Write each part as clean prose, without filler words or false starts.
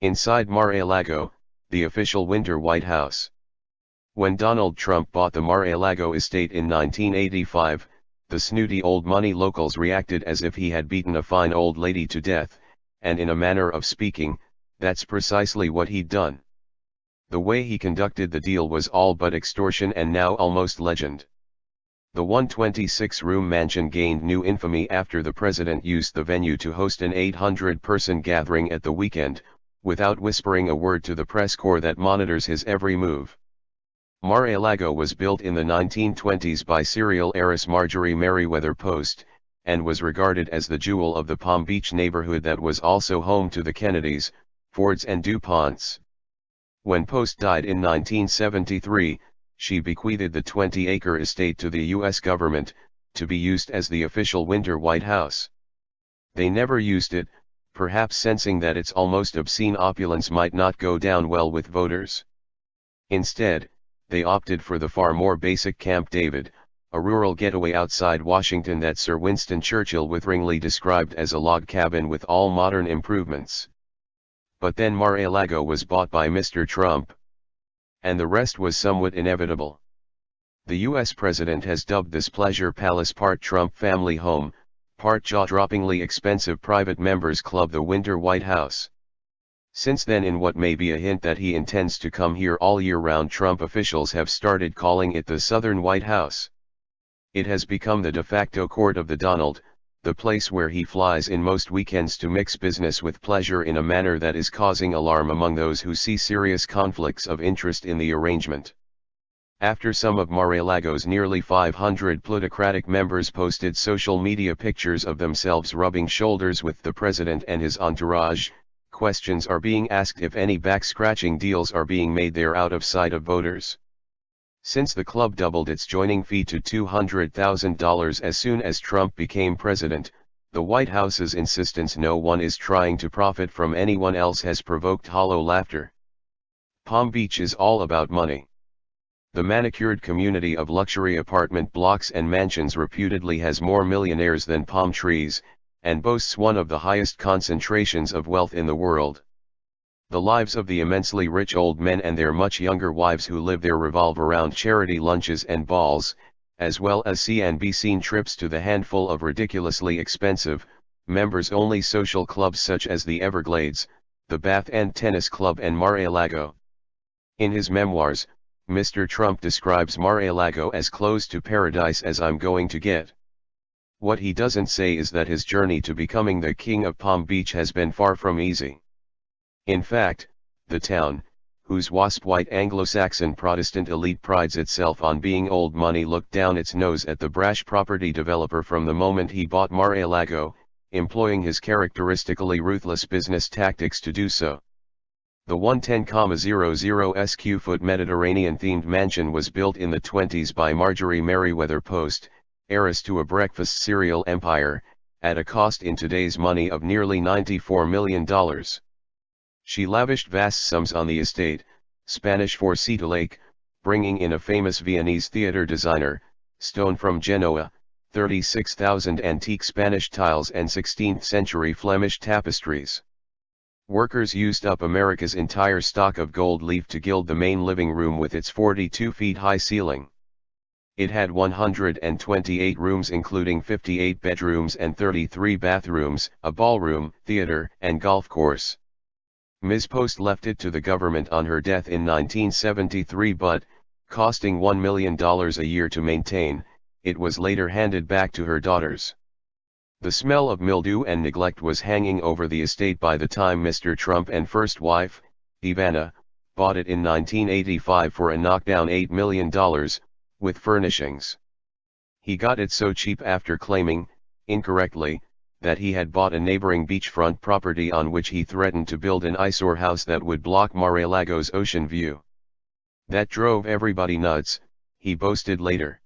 Inside Mar-a-Lago, the official winter White House. When Donald Trump bought the Mar-a-Lago estate in 1985, the snooty old money locals reacted as if he had beaten a fine old lady to death, and in a manner of speaking, that's precisely what he'd done. The way he conducted the deal was all but extortion and now almost legend. The 126-room mansion gained new infamy after the president used the venue to host an 800-person gathering at the weekend, without whispering a word to the press corps that monitors his every move. Mar-a-Lago was built in the 1920s by serial heiress Marjorie Merriweather Post, and was regarded as the jewel of the Palm Beach neighborhood that was also home to the Kennedys, Fords and DuPonts. When Post died in 1973, she bequeathed the 20-acre estate to the U.S. government, to be used as the official winter White House. They never used it, perhaps sensing that its almost obscene opulence might not go down well with voters. Instead, they opted for the far more basic Camp David, a rural getaway outside Washington that Sir Winston Churchill witheringly described as a log cabin with all modern improvements. But then Mar-a-Lago was bought by Mr. Trump. And the rest was somewhat inevitable. The U.S. president has dubbed this pleasure palace part Trump family home, part jaw-droppingly expensive private members club the winter White House. Since then, in what may be a hint that he intends to come here all year round, Trump officials have started calling it the Southern White House. It has become the de facto court of the Donald, the place where he flies in most weekends to mix business with pleasure in a manner that is causing alarm among those who see serious conflicts of interest in the arrangement. After some of Mar-a-Lago's nearly 500 plutocratic members posted social media pictures of themselves rubbing shoulders with the president and his entourage, questions are being asked if any back-scratching deals are being made there out of sight of voters. Since the club doubled its joining fee to $200,000 as soon as Trump became president, the White House's insistence no one is trying to profit from anyone else has provoked hollow laughter. Palm Beach is all about money. The manicured community of luxury apartment blocks and mansions reputedly has more millionaires than palm trees, and boasts one of the highest concentrations of wealth in the world. The lives of the immensely rich old men and their much younger wives who live there revolve around charity lunches and balls, as well as see and be seen trips to the handful of ridiculously expensive, members-only social clubs such as the Everglades, the Bath and Tennis Club and Mar-a-Lago. In his memoirs, Mr. Trump describes Mar-a-Lago as close to paradise as I'm going to get. What he doesn't say is that his journey to becoming the king of Palm Beach has been far from easy. In fact, the town, whose wasp-white Anglo-Saxon Protestant elite prides itself on being old money, looked down its nose at the brash property developer from the moment he bought Mar-a-Lago, employing his characteristically ruthless business tactics to do so. The 110,00 sq-foot Mediterranean-themed mansion was built in the 1920s by Marjorie Merriweather Post, heiress to a breakfast cereal empire, at a cost in today's money of nearly $94 million. She lavished vast sums on the estate, Spanish for sea to lake, bringing in a famous Viennese theater designer, stone from Genoa, 36,000 antique Spanish tiles and 16th-century Flemish tapestries. Workers used up America's entire stock of gold leaf to gild the main living room with its 42-feet-high ceiling. It had 128 rooms including 58 bedrooms and 33 bathrooms, a ballroom, theater, and golf course. Ms. Post left it to the government on her death in 1973, but, costing $1 million a year to maintain, it was later handed back to her daughters. The smell of mildew and neglect was hanging over the estate by the time Mr. Trump and first wife, Ivana, bought it in 1985 for a knockdown $8 million, with furnishings. He got it so cheap after claiming, incorrectly, that he had bought a neighboring beachfront property on which he threatened to build an eyesore house that would block Mar-a-Lago's ocean view. That drove everybody nuts, he boasted later.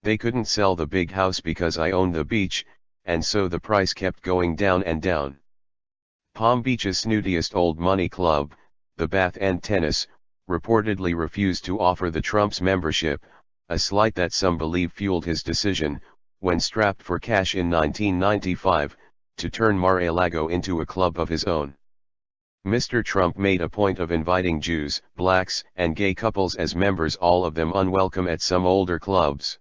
They couldn't sell the big house because I owned the beach, and so the price kept going down and down. Palm Beach's snootiest old money club, the Bath and Tennis, reportedly refused to offer the Trumps membership, a slight that some believe fueled his decision, when strapped for cash in 1995, to turn Mar-a-Lago into a club of his own. Mr. Trump made a point of inviting Jews, blacks, and gay couples as members, all of them unwelcome at some older clubs.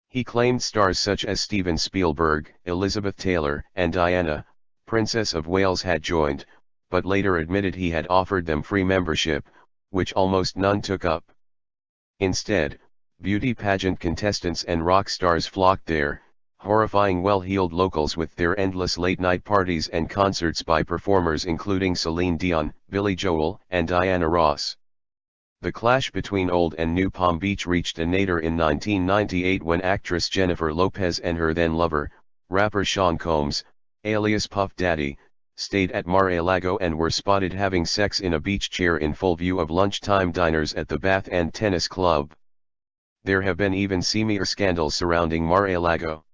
He claimed stars such as Steven Spielberg, Elizabeth Taylor, and Diana, Princess of Wales had joined, but later admitted he had offered them free membership, which almost none took up. Instead, beauty pageant contestants and rock stars flocked there, horrifying well-heeled locals with their endless late-night parties and concerts by performers including Celine Dion, Billy Joel, and Diana Ross. The clash between Old and New Palm Beach reached a nadir in 1998 when actress Jennifer Lopez and her then-lover, rapper Sean Combs, alias Puff Daddy, stayed at Mar-a-Lago and were spotted having sex in a beach chair in full view of lunchtime diners at the Bath and Tennis Club. There have been even seamier scandals surrounding Mar-a-Lago.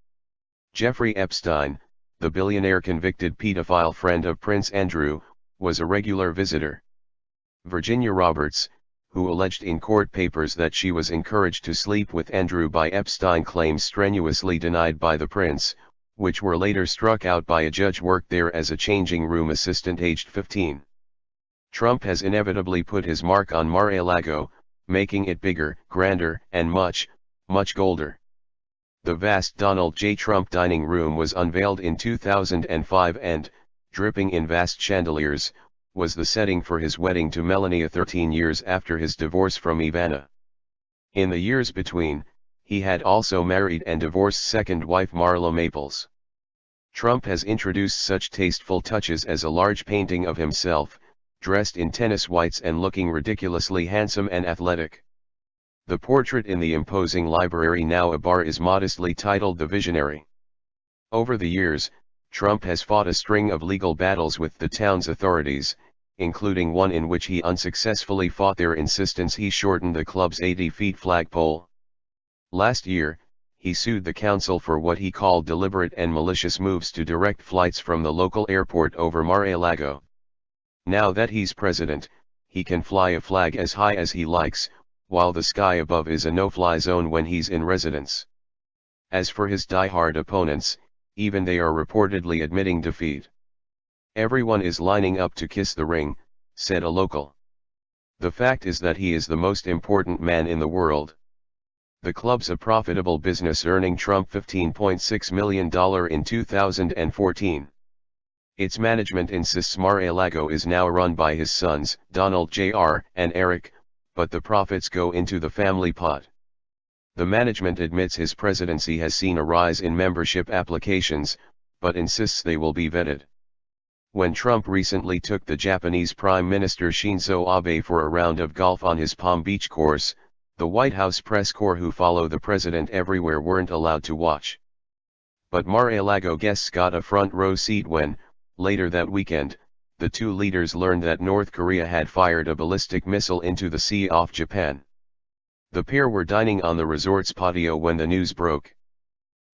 Jeffrey Epstein, the billionaire-convicted pedophile friend of Prince Andrew, was a regular visitor. Virginia Roberts, who alleged in court papers that she was encouraged to sleep with Andrew by Epstein, claims strenuously denied by the prince, which were later struck out by a judge worked there as a changing room assistant aged 15. Trump has inevitably put his mark on Mar-a-Lago, making it bigger, grander, and much, much golder. The vast Donald J. Trump dining room was unveiled in 2005 and, dripping in vast chandeliers, was the setting for his wedding to Melania 13 years after his divorce from Ivana. In the years between, he had also married and divorced second wife Marla Maples. Trump has introduced such tasteful touches as a large painting of himself, dressed in tennis whites and looking ridiculously handsome and athletic. The portrait in the imposing library, now a bar, is modestly titled The Visionary. Over the years, Trump has fought a string of legal battles with the town's authorities, including one in which he unsuccessfully fought their insistence he shorten the club's 80-feet flagpole. Last year, he sued the council for what he called deliberate and malicious moves to direct flights from the local airport over Mar-a-Lago. Now that he's president, he can fly a flag as high as he likes, while the sky above is a no-fly zone when he's in residence. As for his die-hard opponents, even they are reportedly admitting defeat. "Everyone is lining up to kiss the ring," said a local. "The fact is that he is the most important man in the world." The club's a profitable business, earning Trump $15.6 million in 2014. Its management insists Mar-a-Lago is now run by his sons, Donald Jr. and Eric, but the profits go into the family pot. The management admits his presidency has seen a rise in membership applications, but insists they will be vetted. When Trump recently took the Japanese Prime Minister Shinzo Abe for a round of golf on his Palm Beach course, the White House press corps who follow the president everywhere weren't allowed to watch. But Mar-a-Lago guests got a front row seat when, later that weekend, the two leaders learned that North Korea had fired a ballistic missile into the sea off Japan. The pair were dining on the resort's patio when the news broke.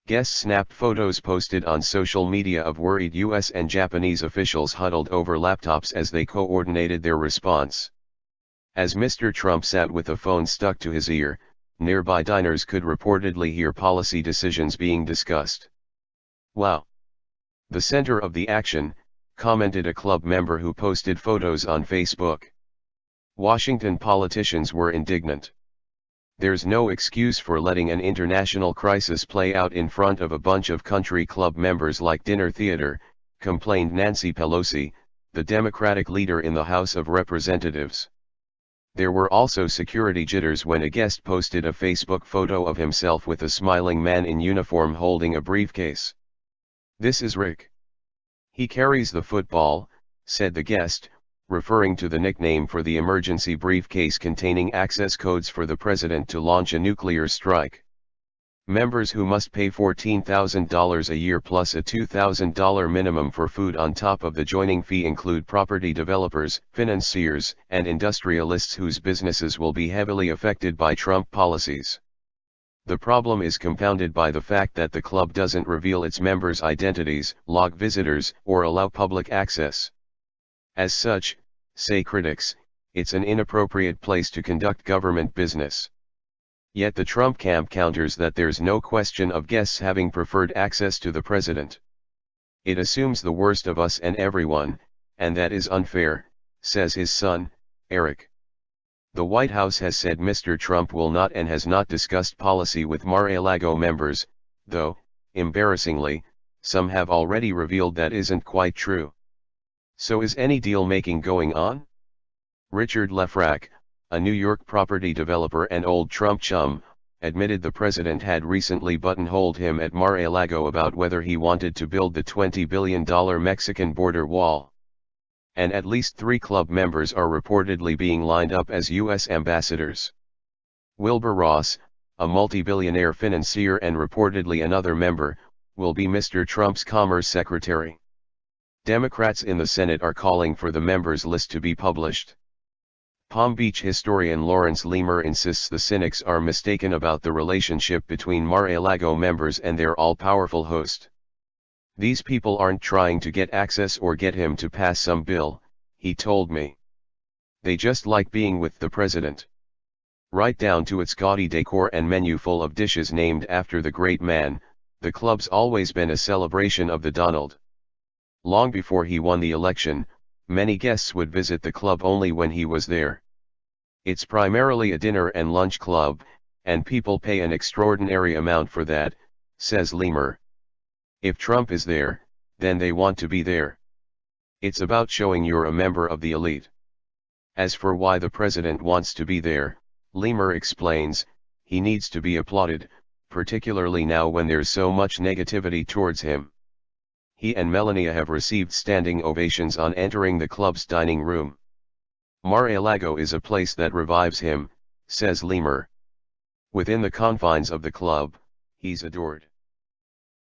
Guests snapped photos posted on social media of worried U.S. and Japanese officials huddled over laptops as they coordinated their response. As Mr. Trump sat with a phone stuck to his ear, nearby diners could reportedly hear policy decisions being discussed. "Wow! The center of the action," commented a club member who posted photos on Facebook. Washington politicians were indignant. "There's no excuse for letting an international crisis play out in front of a bunch of country club members like dinner theater," complained Nancy Pelosi, the Democratic leader in the House of Representatives. There were also security jitters when a guest posted a Facebook photo of himself with a smiling man in uniform holding a briefcase. "This is Rick. He carries the football," said the guest, referring to the nickname for the emergency briefcase containing access codes for the president to launch a nuclear strike. Members who must pay $14,000 a year plus a $2,000 minimum for food on top of the joining fee include property developers, financiers, and industrialists whose businesses will be heavily affected by Trump policies. The problem is compounded by the fact that the club doesn't reveal its members' identities, log visitors, or allow public access. As such, say critics, it's an inappropriate place to conduct government business. Yet the Trump camp counters that there's no question of guests having preferred access to the president. "It assumes the worst of us and everyone, and that is unfair," says his son, Eric. The White House has said Mr. Trump will not and has not discussed policy with Mar-a-Lago members, though, embarrassingly, some have already revealed that isn't quite true. So is any deal-making going on? Richard Lefrak, a New York property developer and old Trump chum, admitted the president had recently buttonholed him at Mar-a-Lago about whether he wanted to build the $20 billion Mexican border wall. And at least 3 club members are reportedly being lined up as U.S. ambassadors. Wilbur Ross, a multi-billionaire financier and reportedly another member, will be Mr. Trump's Commerce Secretary. Democrats in the Senate are calling for the members' list to be published. Palm Beach historian Lawrence Leamer insists the cynics are mistaken about the relationship between Mar-a-Lago members and their all-powerful host. These people aren't trying to get access or get him to pass some bill, he told me. They just like being with the president. Right down to its gaudy decor and menu full of dishes named after the great man, the club's always been a celebration of the Donald. Long before he won the election, many guests would visit the club only when he was there. It's primarily a dinner and lunch club, and people pay an extraordinary amount for that, says Leamer. If Trump is there, then they want to be there. It's about showing you're a member of the elite. As for why the president wants to be there, Leamer explains, he needs to be applauded, particularly now when there's so much negativity towards him. He and Melania have received standing ovations on entering the club's dining room. Mar-a-Lago is a place that revives him, says Leamer. Within the confines of the club, he's adored.